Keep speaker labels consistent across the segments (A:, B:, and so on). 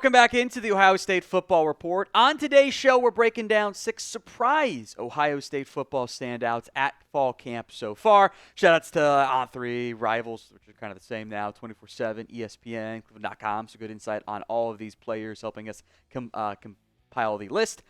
A: Welcome back into the Ohio State Football Report. On today's show, we're breaking down 6 surprise Ohio State football standouts at fall camp so far. Shoutouts to On3, Rivals, which are kind of the same now, 24/7, ESPN, Cleveland.com, so good insight on all of these players helping us compile the list.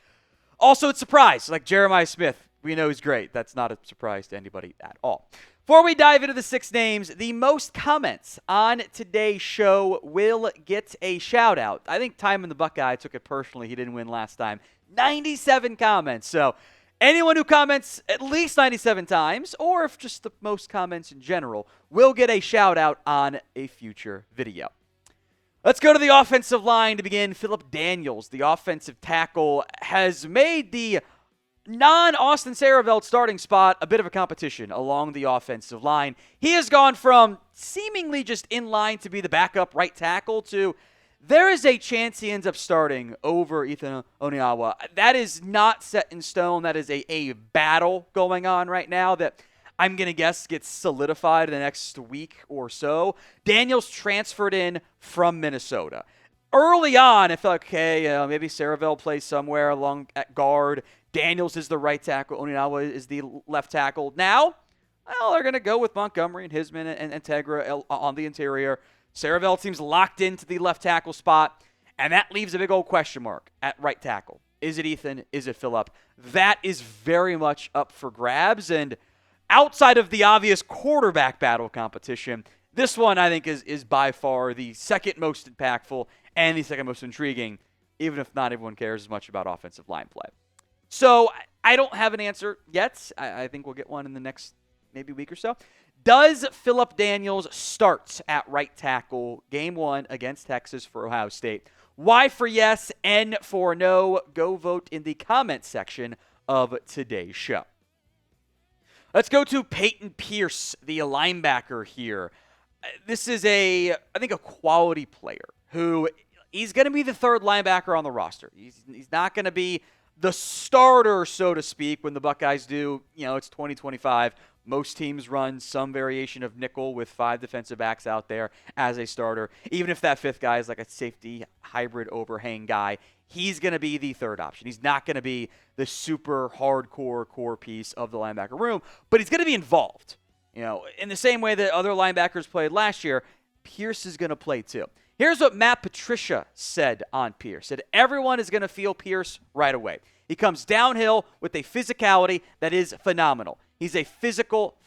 A: Also, it's surprise, like Jeremiah Smith. We know he's great. That's not a surprise to anybody at all. Before we dive into the 6 names, the most comments on today's show will get a shout-out. I think Time in the Buckeye took it personally. He didn't win last time. 97 comments. So anyone who comments at least 97 times, or if just the most comments in general, will get a shout-out on a future video. Let's go to the offensive line to begin. Phillip Daniels, the offensive tackle, has made the non-Austin Saravelt starting spot a bit of a competition along the offensive line. He has gone from seemingly just in line to be the backup right tackle to there is a chance he ends up starting over Ethan Oniawa. That is not set in stone. That is a battle going on right now that I'm going to guess gets solidified in the next week or so. Daniels transferred in from Minnesota. Early on, I felt like, okay, maybe Saravelt plays somewhere along at guard. Daniels is the right tackle. Oniawa is the left tackle. Now, well, they're going to go with Montgomery and Hisman and Integra on the interior. Saravelt seems locked into the left tackle spot, and that leaves a big old question mark at right tackle. Is it Ethan? Is it Phillip? That is very much up for grabs, and outside of the obvious quarterback battle competition, this one I think is by far the second most impactful and the second most intriguing, even if not everyone cares as much about offensive line play. So I don't have an answer yet. I think we'll get one in the next maybe week or so. Does Phillip Daniels start at right tackle game 1 against Texas for Ohio State? Y for yes, N for no. Go vote in the comments section of today's show. Let's go to Payton Pierce, the linebacker here. This is I think a quality player who he's going to be the third linebacker on the roster. He's not going to be the starter, so to speak, when the Buckeyes do, it's 2025. Most teams run some variation of nickel with 5 defensive backs out there as a starter. Even if that 5th guy is like a safety hybrid overhang guy, he's going to be the third option. He's not going to be the super hardcore core piece of the linebacker room, but he's going to be involved. In the same way that other linebackers played last year, Pierce is going to play too. Here's what Matt Patricia said on Pierce. Said everyone is going to feel Pierce right away. He comes downhill with a physicality that is phenomenal. He's a physical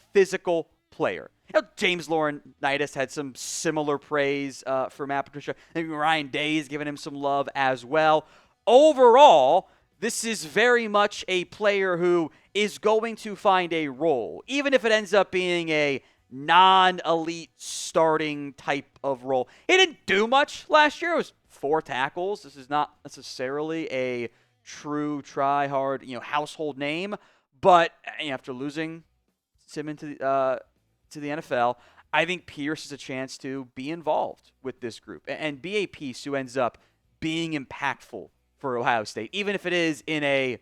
A: player. James Laurinaitis had some similar praise for Matt Patricia. Maybe Ryan Day has given him some love as well. Overall, this is very much a player who is going to find a role, even if it ends up being a non-elite starting type of role. He didn't do much last year. It was 4 tackles. This is not necessarily a true try-hard, household name. But after losing Simmons to the NFL, I think Pierce has a chance to be involved with this group and be a piece who ends up being impactful for Ohio State, even if it is in a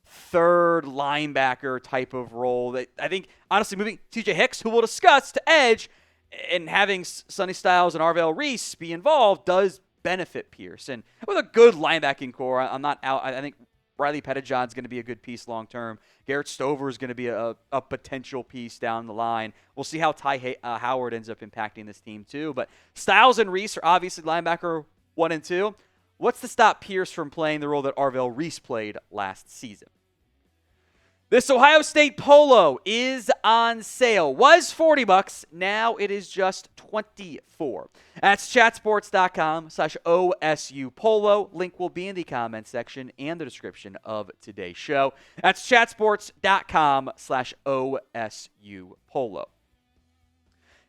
A: third linebacker type of role. That I think, honestly, moving TJ Hicks, who we'll discuss, to edge, and having Sonny Styles and Arvell Reese be involved does benefit Pierce. And with a good linebacking core, I'm not out. I think Riley Pettijohn's going to be a good piece long term. Garrett Stover is going to be a potential piece down the line. We'll see how Ty Howard ends up impacting this team too. But Styles and Reese are obviously linebacker 1 and 2. What's to stop Pierce from playing the role that Arvell Reese played last season? This Ohio State polo is on sale. Was $40, now it is just $24. That's chatsports.com/OSU polo. Link will be in the comments section and the description of today's show. That's chatsports.com/OSU polo.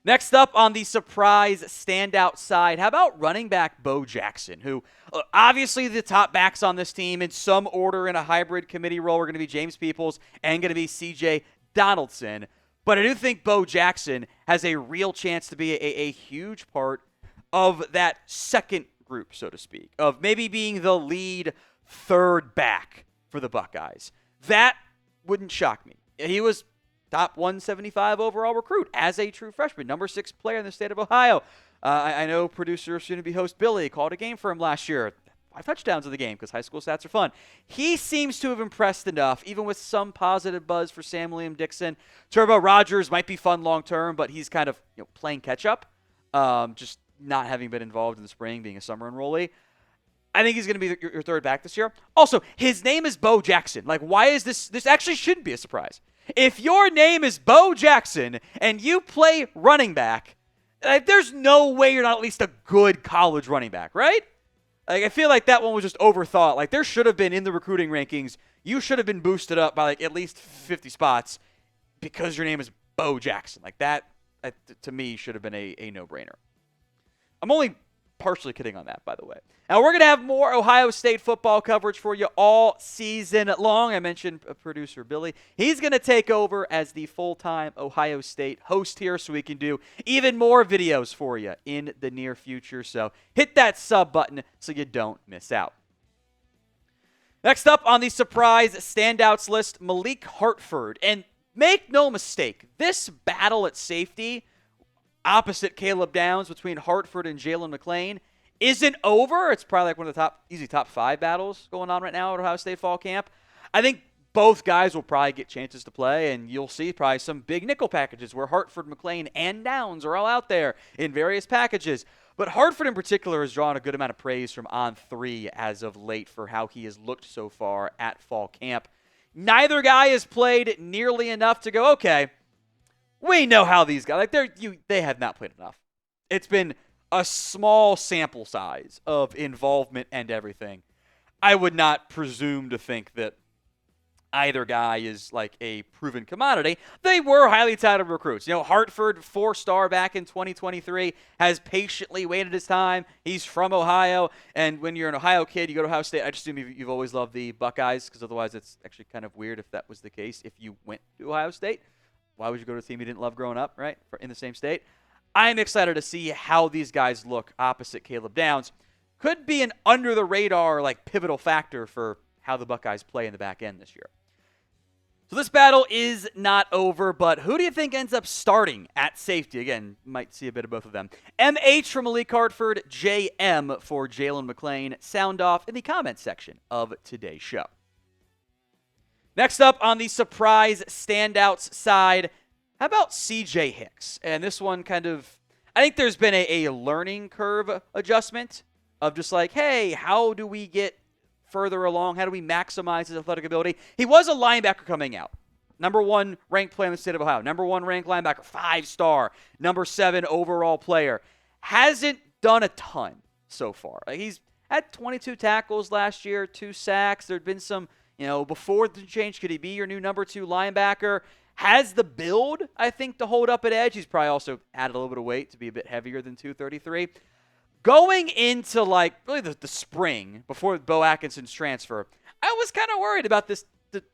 A: Next up on the surprise standout side, how about running back Bo Jackson, who obviously the top backs on this team in some order in a hybrid committee role are going to be James Peoples and going to be C.J. Donaldson. But I do think Bo Jackson has a real chance to be a huge part of that second group, so to speak, of maybe being the lead third back for the Buckeyes. That wouldn't shock me. He was top 175 overall recruit as a true freshman, number 6 player in the state of Ohio. I know producer, soon-to-be host Billy called a game for him last year. 5 touchdowns in the game because high school stats are fun. He seems to have impressed enough, even with some positive buzz for Sam Liam-Dixon. Turbo Rogers might be fun long-term, but he's kind of playing catch-up, just not having been involved in the spring, being a summer enrollee. I think he's going to be your third back this year. Also, his name is Bo Jackson. Like, why is this? This actually shouldn't be a surprise. If your name is Bo Jackson and you play running back, there's no way you're not at least a good college running back, right? Like, I feel like that one was just overthought. Like, there should have been in the recruiting rankings, you should have been boosted up by like at least 50 spots because your name is Bo Jackson. Like, that, to me, should have been a no-brainer. I'm only partially kidding on that, by the way. Now, we're going to have more Ohio State football coverage for you all season long. I mentioned producer Billy. He's going to take over as the full-time Ohio State host here so we can do even more videos for you in the near future. So hit that sub button so you don't miss out. Next up on the surprise standouts list, Malik Hartford. And make no mistake, this battle at safety opposite Caleb Downs between Hartford and Jalen McLean isn't over. It's probably like one of the top 5 battles going on right now at Ohio State fall camp. I think both guys will probably get chances to play, and you'll see probably some big nickel packages where Hartford, McLean, and Downs are all out there in various packages. But Hartford in particular has drawn a good amount of praise from On3 as of late for how he has looked so far at fall camp. Neither guy has played nearly enough to go, okay, we know how these guys, they have not played enough. It's been a small sample size of involvement and everything. I would not presume to think that either guy is like a proven commodity. They were highly touted recruits. Hartford, 4-star back in 2023, has patiently waited his time. He's from Ohio, and when you're an Ohio kid, you go to Ohio State. I just assume you've always loved the Buckeyes, because otherwise it's actually kind of weird if that was the case. If you went to Ohio State, why would you go to a team you didn't love growing up, right, in the same state? I'm excited to see how these guys look opposite Caleb Downs. Could be an under-the-radar, pivotal factor for how the Buckeyes play in the back end this year. So this battle is not over, but who do you think ends up starting at safety? Again, might see a bit of both of them. MH for Malik Hartford, JM for Jalen McLean. Sound off in the comments section of today's show. Next up on the surprise standouts side, how about CJ Hicks? And this one I think there's been a learning curve adjustment of just hey, how do we get further along? How do we maximize his athletic ability? He was a linebacker coming out. Number 1 ranked player in the state of Ohio. Number 1 ranked linebacker, 5-star. Number 7 overall player. Hasn't done a ton so far. He's had 22 tackles last year, 2 sacks. There'd been some, before the change, could he be your new number 2 linebacker? Has the build, I think, to hold up at edge. He's probably also added a little bit of weight to be a bit heavier than 233. Going into, really the spring, before Bo Atkinson's transfer, I was kind of worried about this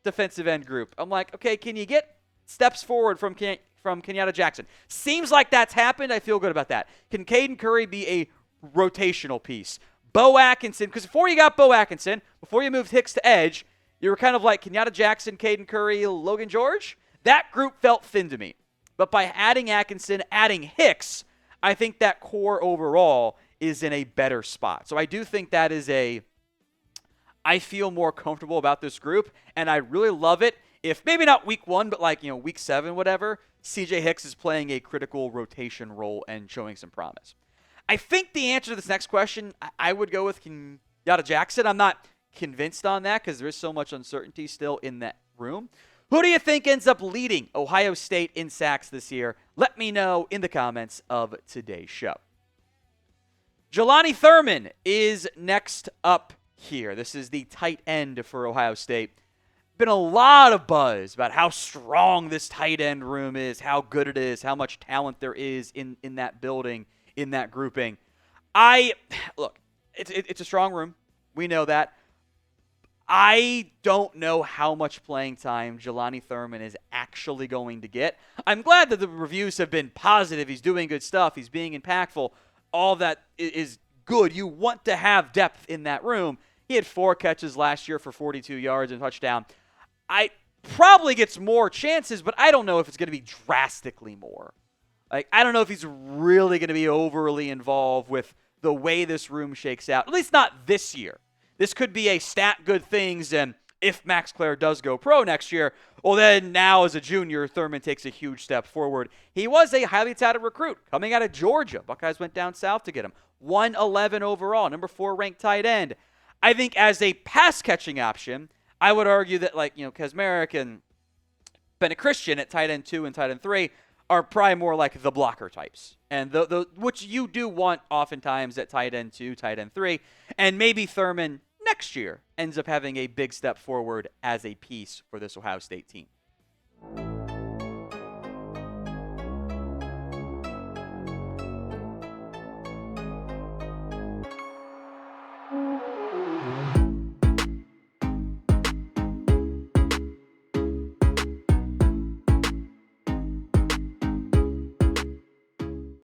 A: defensive end group. I'm like, okay, can you get steps forward from Kenyatta Jackson? Seems like that's happened. I feel good about that. Can Caden Curry be a rotational piece? Bo Atkinson, because before you got Bo Atkinson, before you moved Hicks to edge, you were kind of like Kenyatta Jackson, Caden Curry, Logan George. That group felt thin to me. But by adding Atkinson, adding Hicks, I think that core overall is in a better spot. So I do think that is I feel more comfortable about this group, and I really love it if maybe not week 1, but week 7, whatever, CJ Hicks is playing a critical rotation role and showing some promise. I think the answer to this next question, I would go with Kenyatta Jackson. I'm not convinced on that because there is so much uncertainty still in that room. Who do you think ends up leading Ohio State in sacks this year? Let me know in the comments of today's show. Jelani Thurman is next up here. This is the tight end for Ohio State. Been a lot of buzz about how strong this tight end room is, how good it is, how much talent there is in that building, in that grouping. Look, it's a strong room. We know that. I don't know how much playing time Jelani Thurman is actually going to get. I'm glad that the reviews have been positive. He's doing good stuff. He's being impactful. All that is good. You want to have depth in that room. He had 4 catches last year for 42 yards and a touchdown. I probably gets more chances, but I don't know if it's going to be drastically more. Like, I don't know if he's really going to be overly involved with the way this room shakes out, at least not this year. This could be a stat good things, and if Max Clare does go pro next year, well, then now as a junior, Thurman takes a huge step forward. He was a highly touted recruit coming out of Georgia. Buckeyes went down south to get him. 111 overall, number 4 ranked tight end. I think as a pass-catching option, I would argue that, like, Kazmarek and Bennett Christian at tight end 2 and tight end 3 are probably more like the blocker types, and which you do want oftentimes at tight end 2, tight end 3, and maybe Thurman next year ends up having a big step forward as a piece for this Ohio State team.